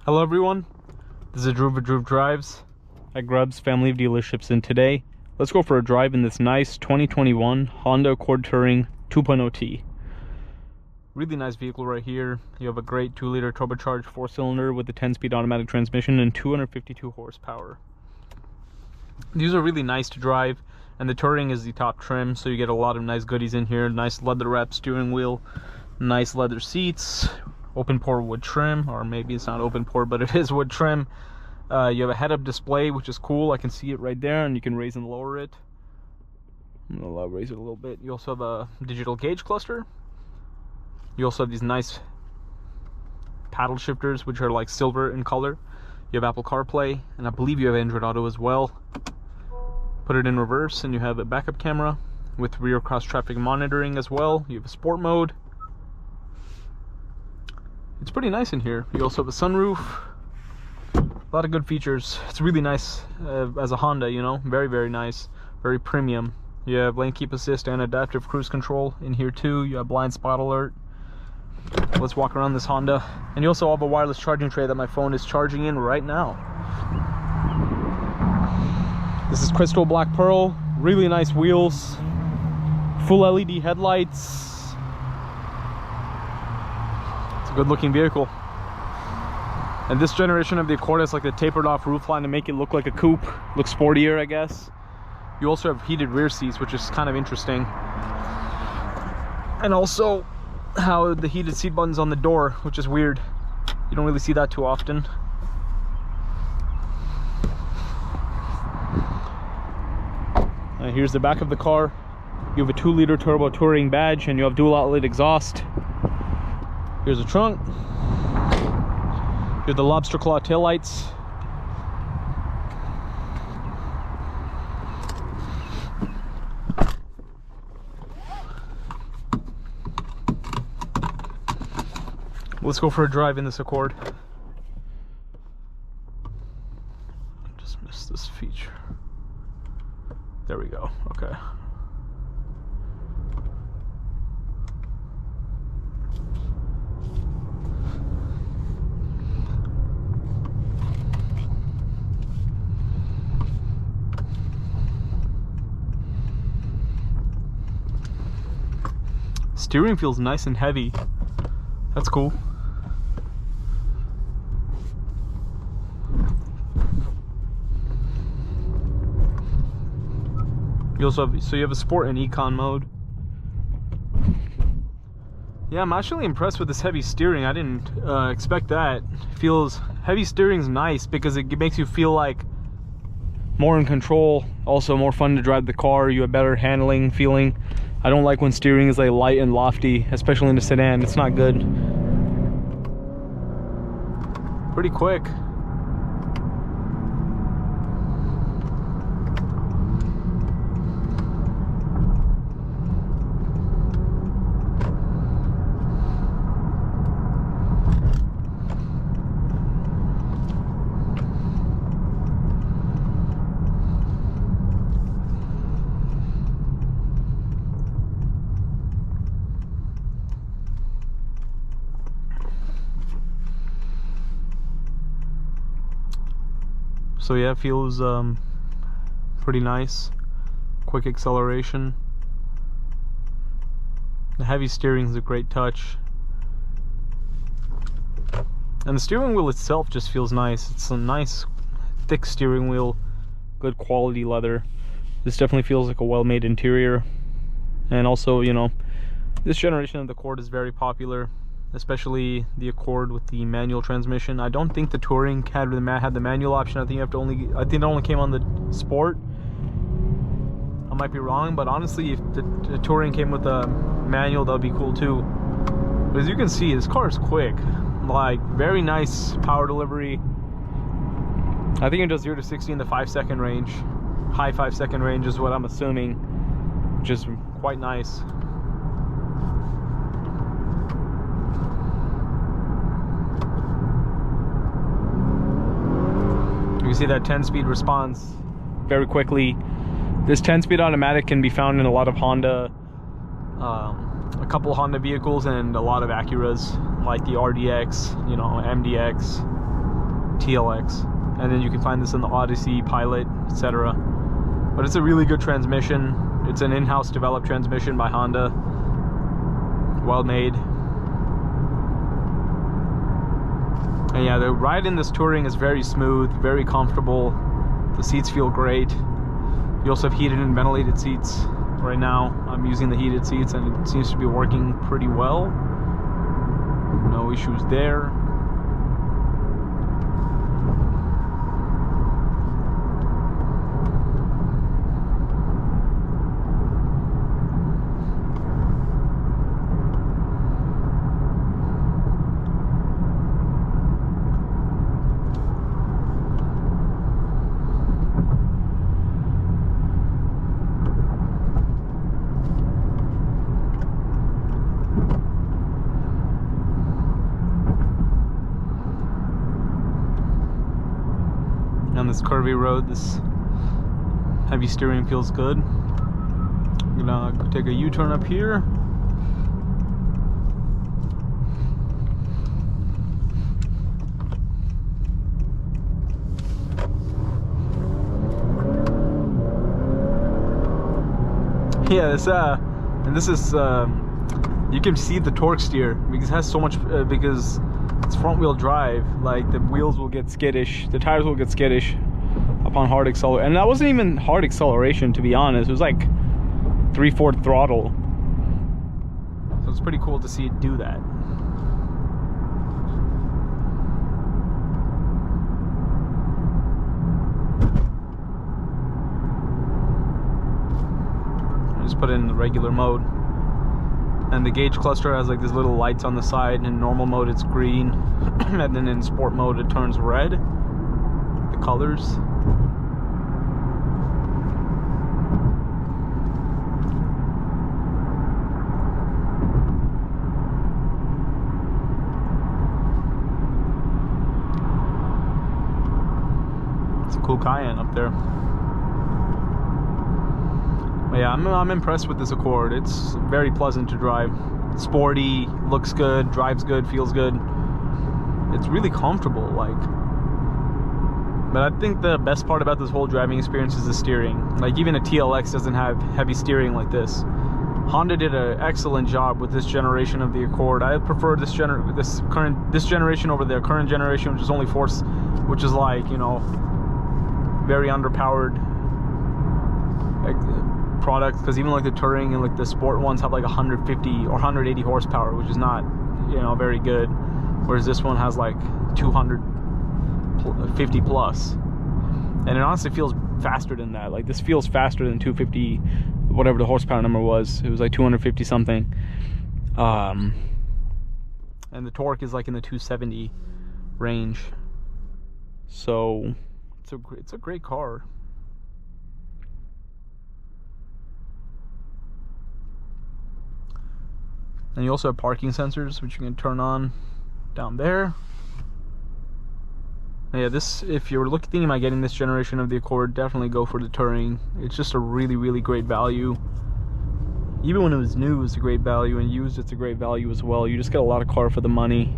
Hello everyone, this is Drew Drives at Grubb's Family of Dealerships, and today let's go for a drive in this nice 2021 Honda Accord Touring 2.0T. Really nice vehicle right here. You have a great 2-liter turbocharged 4-cylinder with a 10-speed automatic transmission and 252 horsepower. These are really nice to drive, and the Touring is the top trim, so you get a lot of nice goodies in here. Nice leather wrapped steering wheel, nice leather seats, open pore wood trim, or maybe it's not open pore, but it is wood trim. You have a head-up display, which is cool. I can see it right there, and you can raise and lower it. I'm gonna raise it a little bit. You also have a digital gauge cluster. You also have these nice paddle shifters, which are like silver in color. You have Apple CarPlay, and I believe you have Android Auto as well. Put it in reverse, and you have a backup camera with rear cross traffic monitoring as well. You have a sport mode. It's pretty nice in here. You also have a sunroof. A lot of good features. It's really nice as a Honda, you know. Very, very nice. Very premium. You have lane keep assist and adaptive cruise control in here too. You have blind spot alert. Let's walk around this Honda. And you also have a wireless charging tray that my phone is charging in right now. This is crystal black pearl. Really nice wheels. Full LED headlights. Good looking vehicle. And this generation of the Accord has like the tapered off roofline to make it look like a coupe. Looks sportier, I guess. You also have heated rear seats, which is kind of interesting. And also how the heated seat buttons on the door, which is weird. You don't really see that too often. And here's the back of the car. You have a 2-liter turbo touring badge, and you have dual outlet exhaust. Here's the trunk. Here's the lobster claw taillights. Let's go for a drive in this Accord. Just missed this feature. There we go. Okay. Steering feels nice and heavy. That's cool. You also have, so you have a sport and econ mode. Yeah, I'm actually impressed with this heavy steering. I didn't expect that. Feels heavy steering's nice because it makes you feel like more in control. Also more fun to drive the car. You have better handling feeling. I don't like when steering is like light and lofty, especially in a sedan. It's not good. Pretty quick. So yeah, it feels pretty nice. Quick acceleration. The heavy steering is a great touch. And the steering wheel itself just feels nice. It's a nice thick steering wheel, good quality leather. This definitely feels like a well-made interior. And also, you know, this generation of the Accord is very popular, especially the Accord with the manual transmission. I don't think the Touring had the manual option. I think it only came on the Sport. I might be wrong, but honestly, if the Touring came with a manual, that would be cool too. But as you can see, this car is quick. Like, very nice power delivery. I think it does 0 to 60 in the 5-second range. High 5-second range is what I'm assuming, which is quite nice. You see that 10-speed response very quickly. This 10-speed automatic can be found in a lot of Honda, a couple Honda vehicles and a lot of Acuras, like the RDX, you know, MDX. TLX. And then you can find this in the Odyssey, Pilot, etc. But it's a really good transmission. It's an in-house developed transmission by Honda. Well made. And yeah, the ride in this Touring is very smooth, very comfortable. The seats feel great. You also have heated and ventilated seats. Right now, I'm using the heated seats and it seems to be working pretty well. No issues there. On this curvy road, this heavy steering feels good. I'm gonna take a U-turn up here. Yeah, this is you can see the torque steer because it has so much because it's front wheel drive. Like the wheels will get skittish, the tires will get skittish upon hard acceleration. And that wasn't even hard acceleration, to be honest. It was like 3/4 throttle. So it's pretty cool to see it do that. I just put it in the regular mode. And the gauge cluster has like these little lights on the side. In normal mode it's green, and then in sport mode it turns red. The colors. It's a cool Cayenne up there. But yeah, I'm impressed with this Accord. It's very pleasant to drive. Sporty, looks good, drives good, feels good. It's really comfortable, like. But I think the best part about this whole driving experience is the steering. Like even a TLX doesn't have heavy steering like this. Honda did an excellent job with this generation of the Accord. I prefer this generation over their current generation, which is only force, which is like, you know, very underpowered product, because even like the Touring and like the sport ones have like 150 or 180 horsepower, which is not, you know, very good, whereas this one has like 250 plus, and it honestly feels faster than that. Like this feels faster than 250, whatever the horsepower number was. It was like 250 something, and the torque is like in the 270 range. So it's a great car. And you also have parking sensors, which you can turn on down there. And yeah, this, if you're thinking about getting this generation of the Accord, definitely go for the Touring. It's just a really, really great value. Even when it was new, it was a great value, and used, it's a great value as well. You just get a lot of car for the money.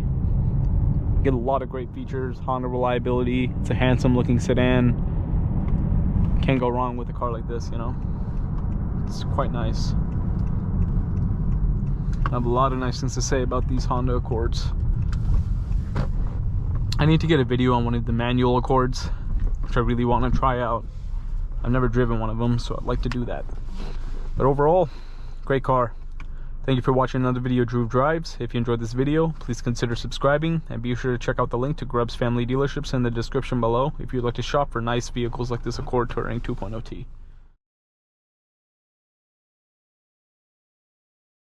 You get a lot of great features, Honda reliability. It's a handsome looking sedan. Can't go wrong with a car like this, you know. It's quite nice. I have a lot of nice things to say about these Honda Accords. I need to get a video on one of the manual Accords, which I really want to try out. I've never driven one of them, so I'd like to do that. But overall, great car. Thank you for watching another video of Drew Drives. If you enjoyed this video, please consider subscribing, and be sure to check out the link to Grubbs Family Dealerships in the description below if you'd like to shop for nice vehicles like this Accord Touring 2.0T.